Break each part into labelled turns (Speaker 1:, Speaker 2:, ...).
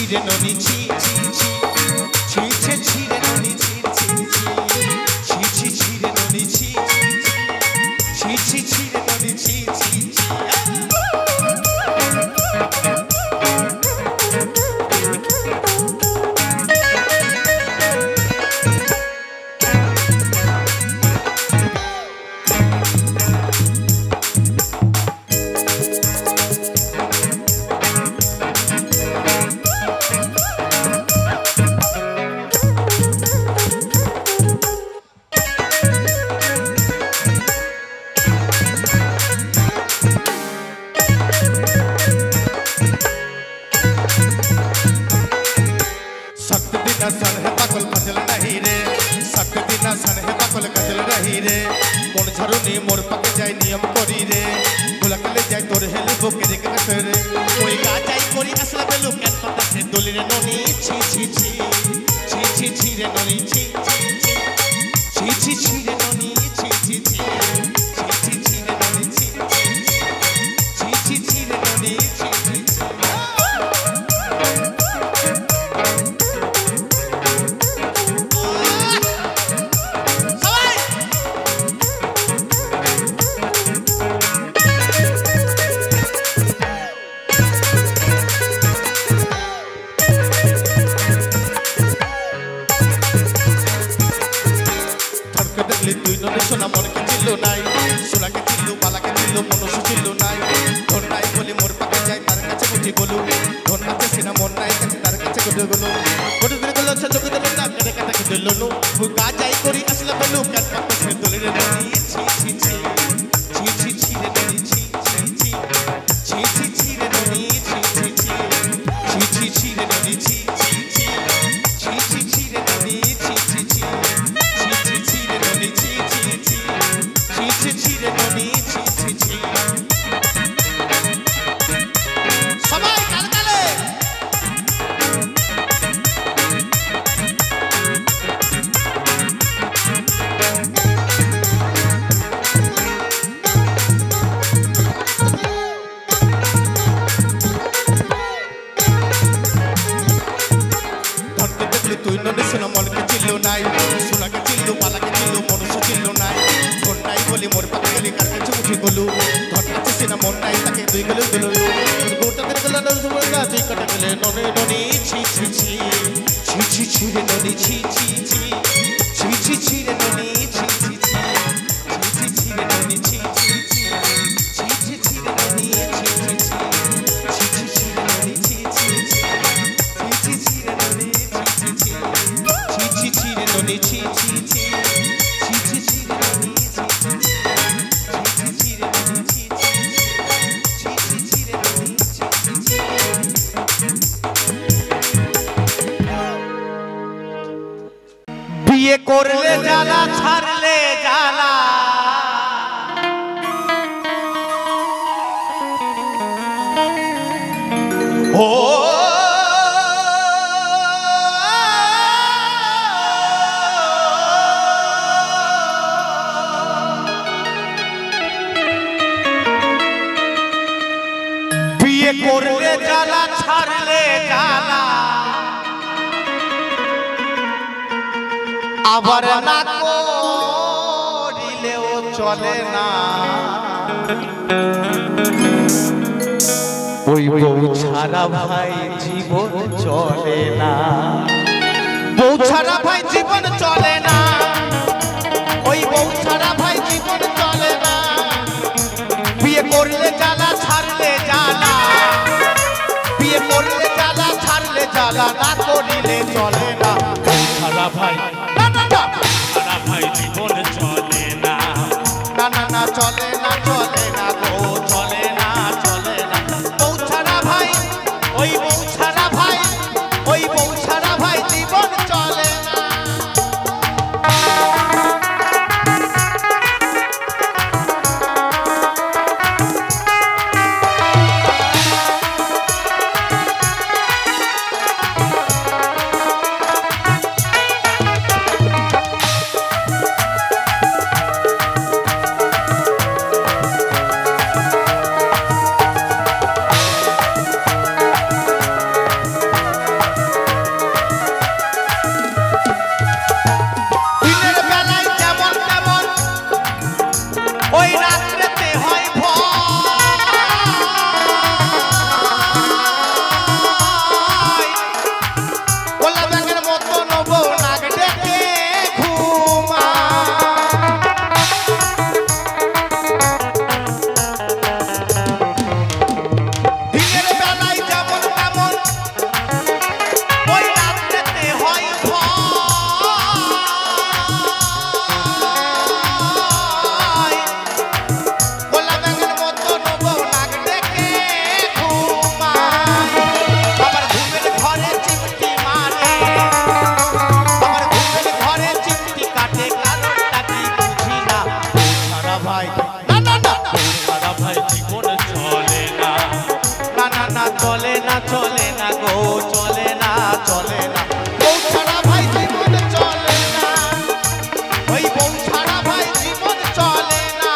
Speaker 1: ছিড়ে ননি ছি ছি ছি ছি ছি ছিড়ে ননি ছি ছি ছি ছি ছিড়ে ননি ছি ছি ছি ছিড়ে ননি ছি ছি ছি सन है पागल गजल नहीं रे सक दिना सन है पागल गजल नहीं रे मन झरुनी मोर पके जाय नियम करी रे गुलकले जाय तोर हेले बोके रे करे कोई गा जाय करी असला बेलु केन पता से दोली रे ननी छी छी छी छी छी छी रे ननी छी छी छी छी छी रे ननी छी छी छी छी छी रे ननी छी छी छी छी रे ननी छी सोना मन के चिल्लो नाई सोना के चिल्लो बाला के चिल्लो मनुष्य चिल्लो नाई धन नाई बोले मोर पाके जाय तार काছে বুঝি বলু ধন আছে সিনা মন নাই কাছে তার কাছে গুড গুলো গুড দিন গুলো ছ জগ দিল না করে কাটা কি দিল নো গা যাই করি আসলে বলু কাট পাকে সে দলি রে ননি ছি ছি ছি ছি ছি ছি রে ননি ছি ছি ছি ছি ছি ছি রে ননি ছি ছি ছি ছি ছি ছি রে ননি ছি ছি ছি ছি ছি ছি রে ননি ছি ছি ছি ছি ছিড়ে ননি ছি ছি ছি সবাই কালকালে ধরতে দেখলে তুই ননি সোনা মনকে চিল্লো নাই সোনাকে চিল্লো পালাকে চিল্লো মনুষ্য চিল্লো নাই বলি মোর পাকে গলি কার কাছে উঠে গলু ধন আছে সিনা মন নাই তাকে দুই গলু গলু গোটা দিন গলা নল সুমন না তুই কাটা গলে ননে ননি ছি ছি ছি ছি ছি ছি রে ননি ছি ছি ছি ছি ছি ছি রে ননি ছি ছি ছি ছি ছি ছি রে ননি ছি ছি ছি ছি ছি ছি রে ননি ছি ছি ছি ছি ছি ছি রে ননি ছি ছি ছি ছি ছি ছি রে ননি ছি ছি ছি ছি ছি ছি রে ননি ছি ছি ছি বিয়ে করলে জ্বালা ছাড়লে জ্বালা ও বিয়ে করলে জ্বালা ছাড়লে জ্বালা আবার না করিলেও চলে না ওই বউ ছাড়া ভাই জীবন চলে না বউ ছাড়া ভাই জীবন চলে না ওই বউ ছাড়া ভাই জীবন চলে না বিয়ে করলে জ্বালা ছাড়লে জ্বালা বিয়ে করলে জ্বালা ছাড়লে জ্বালা না করিলে চলে না বউ ছাড়া ভাই ভাই জীবন চলে না না না না চলে না চলে না গো চলে না চলে না বউ ছাড়া ভাই ওই বউ ছাড়া ভাই ওই বউ ছাড়া ভাই জীবন চলে না না চলে না গো চলে না চলে না বউ ছাড়া ভাই জীবন চলে না ওই বউ ছাড়া ভাই জীবন চলে না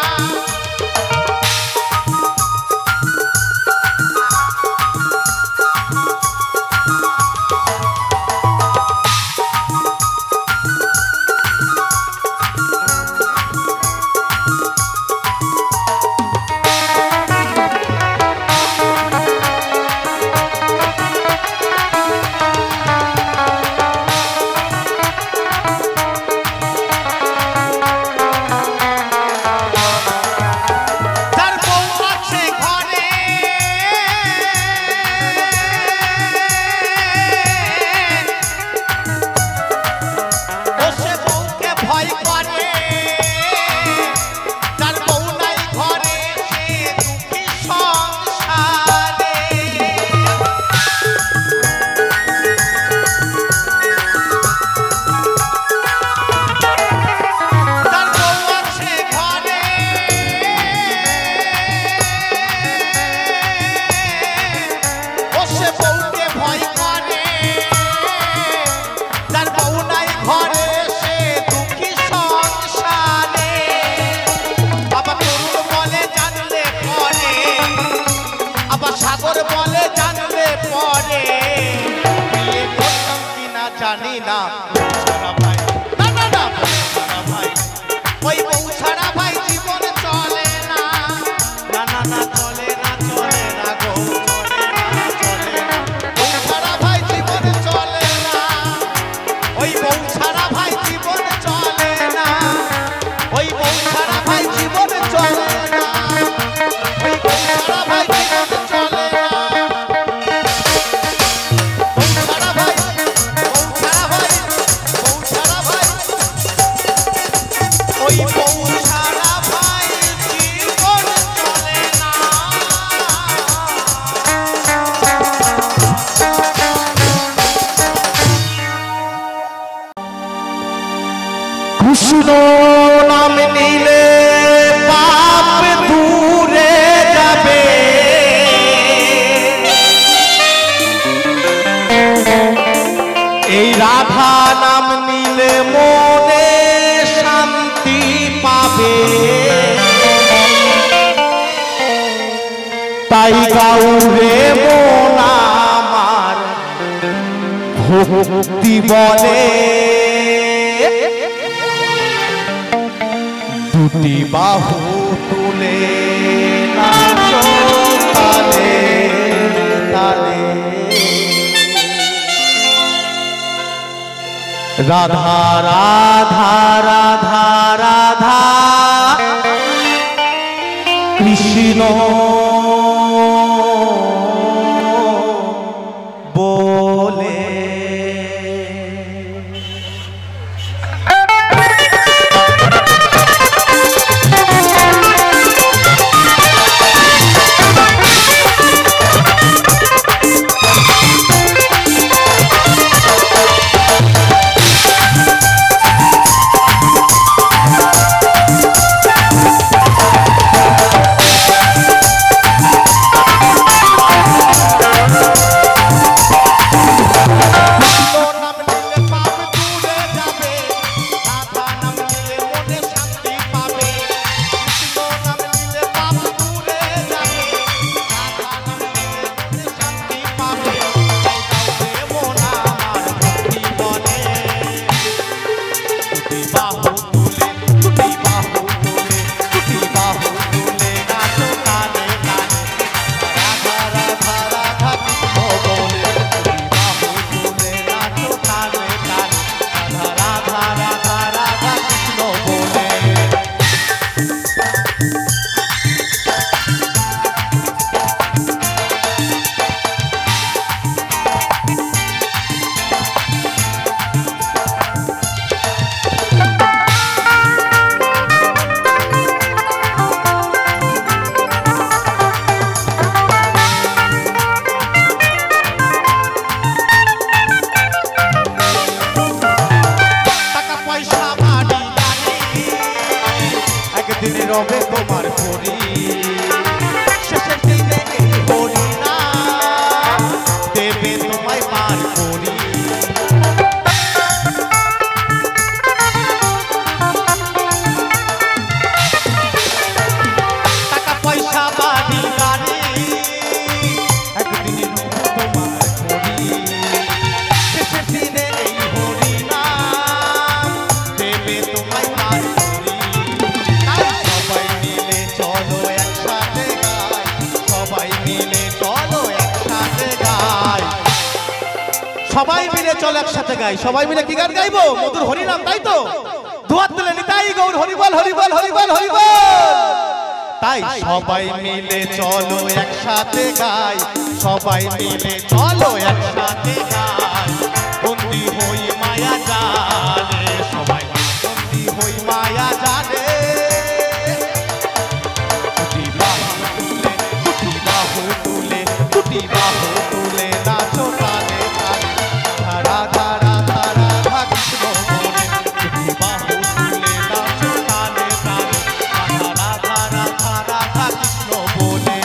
Speaker 1: জানি না ছাড়া ভাই না না না ছাড়া ভাই ওই বউ ছাড়া ভাই জীবন চলে না না না না চলে না চলে না গো চলে না বউ ছাড়া ভাই জীবন চলে না ওই বউ ছাড়া ভাই জীবন চলে না ওই বউ ছাড়া ভাই জীবন চলে না ওই বউ ছাড়া ভাই জীবন চলে না কৃষ্ণ নাম নিলে পাপ দূরে যাবে এই রাধা নাম নিলে মনে শান্তি পাবে তাই গাউরে মন আমার ভক্তি বলে দুটি বাহু তুলে নাচো তালে তালে রাধা রাধা রাধা রাধা কৃষ্ণ বলে সবাই মিলে চল একসাথে গাই। সবাই মিলে কি গান গাইবো? মধুর হরিনাম, তাই তো? দুহাত তুলে নিতাই গৌর হরিবল হরিবল হরিবল হরিবল। তাই সবাই মিলে চলো একসাথে গাই, সবাই মিলে চলো একসাথে গাই। বন্দি হই মায়া জালে, সবাই বন্দি হই মায়া জালে। দুটি বাহু তুলে, দুটি বাহু তুলে, দুটি বাহু তুলে নাচো তালে তালে। ধারা ধারা ধারা ধা কৃষ্ণ বলে, দুটি বাহু তুলে নাচো তালে তালে। ধারা ধারা ধারা ধা কৃষ্ণ বলে।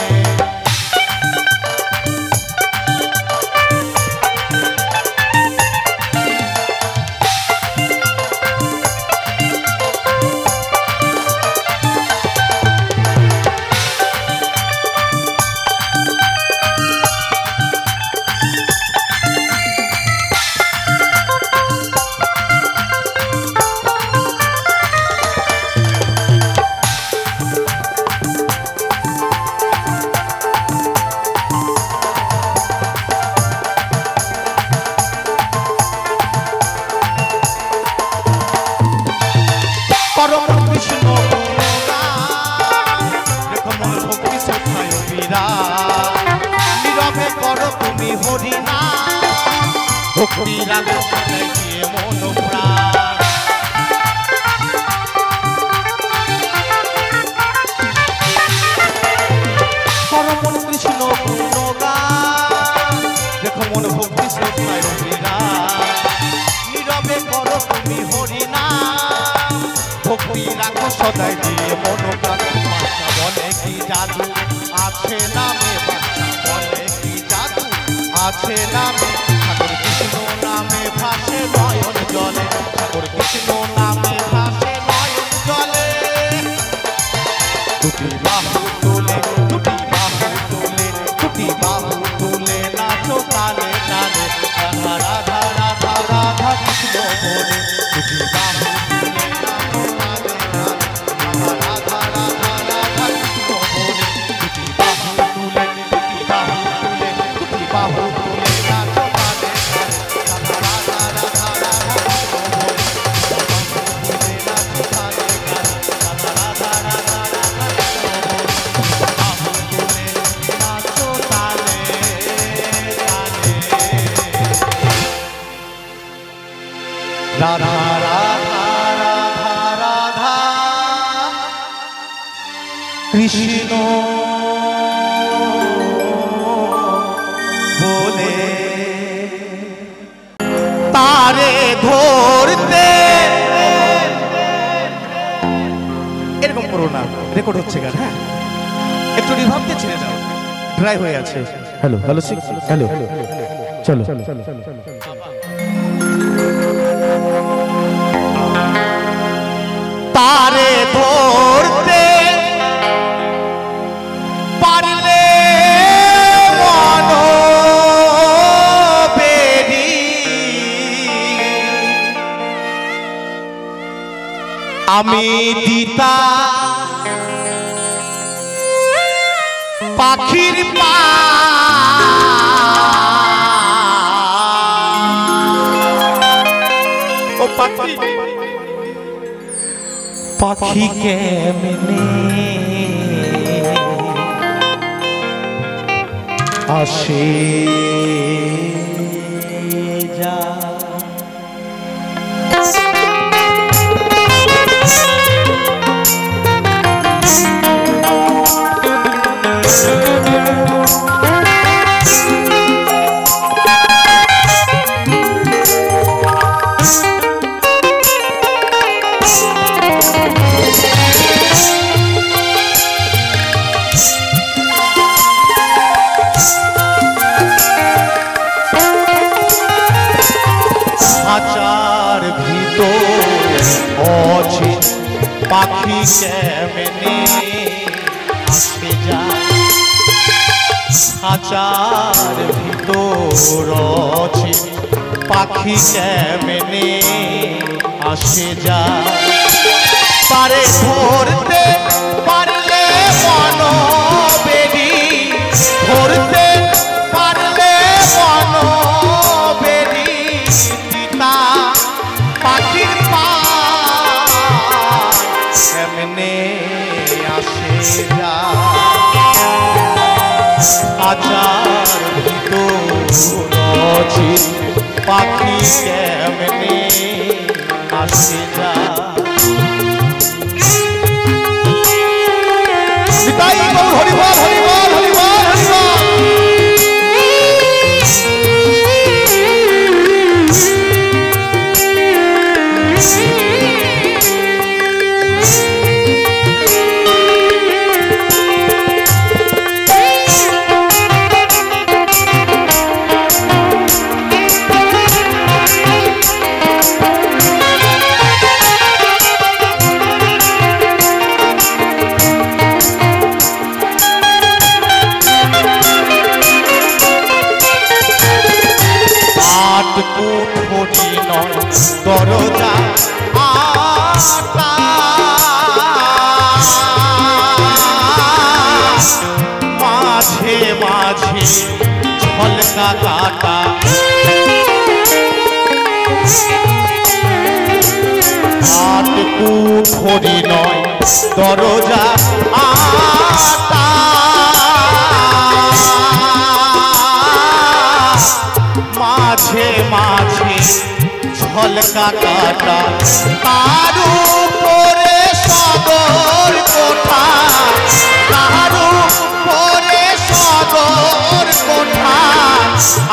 Speaker 1: পরম কৃষ্ণ গুণগান, রেখো মন ভক্তি শ্রদ্ধায় বিরাজ। নীরবে করো তুমি হরিনাম, ভক্তি রাগো সদাই দিয়ে মন প্রাণ। পরম কৃষ্ণ গুণগান, রেখো মন ভক্তি শ্রদ্ধায় বিরাজ। নীরবে করো তুমি হরিনাম, ভক্তি রাখো সদাই দিয়ে মনোপ্রাণ। বাচ্চা বলে কি জাদু আছে নামে, বাচ্চা বলে কি জাদু আছে নামে। ঠাকুর কৃষ্ণ নামে ভাসে নয়ন জলে, ঠাকুর কৃষ্ণ নামে ভাসে নয়ন জলে। দুটি বাহু তুলে, দুটি বাহু তুলে, দুটি বাহু তুলে নাচো তালে তালে। রাধা রাধা রাধা রাধা কৃষ্ণ বলে, দুটি বাহু তুলে নাচো তালে তালে। রাধা রাধা রাধা কৃষ্ণ বলে, দুটি বাহু তুলে, দুটি বাহু তুলে, দুটি বাহু তুলে নাচো তালে তালে। রাধা রাধা রাধা রাধা কৃষ্ণ বলে, দুটি বাহু তুলে নাচো তালে তালে। রাধা রাধা রাধা রাধা কৃষ্ণ বলে, বাহু তুলে নাচো তালে তালে। রাধা রাধা রাধা রাধা কৃষ্ণ বলে, তারে ধরতে। এরকম করো না, রেকর্ড হচ্ছে গান। হ্যাঁ, একটু রিভাবতে ছেড়ে দাও, ড্রাই হয়ে আছে। হ্যালো হ্যালো হ্যালো, চলো। তারে ধরতে পারলে মন বেরি, আমি দিতা পাখির পা। ও পাখি, পাখি কেমনে আসে যা। খাঁচার ভিতর আছে পাখি কেমনে আসে যা। খাঁচার ভিতর আছে পাখি কেমনে আসে যা। তারে ধরতে পারলে মন বেরি, ধরতে পারলে মন বেরি, রচিত পাখি কেমনে আসে যা তাই বল হরিবল হরিবল হরিবল হরিবল কুঠরি নয় দরজা আটা মাঝে মাঝে ঝলকা কাটা আট কুঠরি নয় দরজা আটা মাঝে মাঝে ঝলকা কাটা তার উপরে সদর কোঠা তার উপরে সদর কোঠা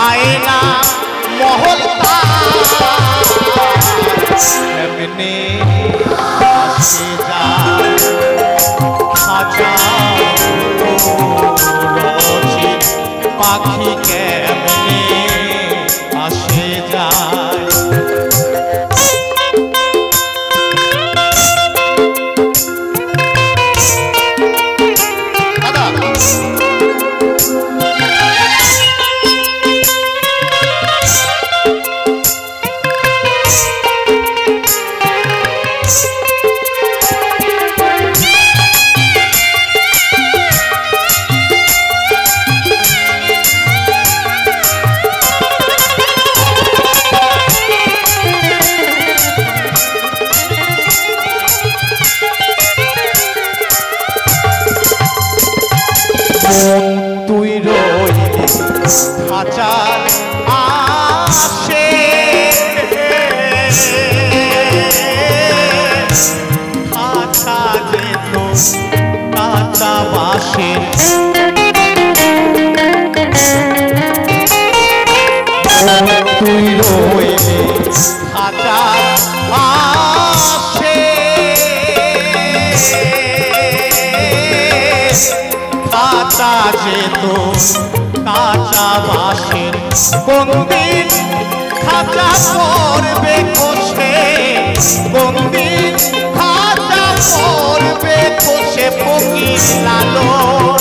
Speaker 1: আয়না মহলতা এমনি আসে যায় খাঁচা রচিত পাখি কেমনে আসে যায় তুই রইলি খাঁচার আসে খাঁচা যেত কাঁচা বাসে তুই রইলি খাঁচার আসে কাঁচা যেত কাঁচা বাসের কোনদিন খাঁচা পড়বে খসে কোনদিন খাঁচা পড়বে খসে ফকির লালন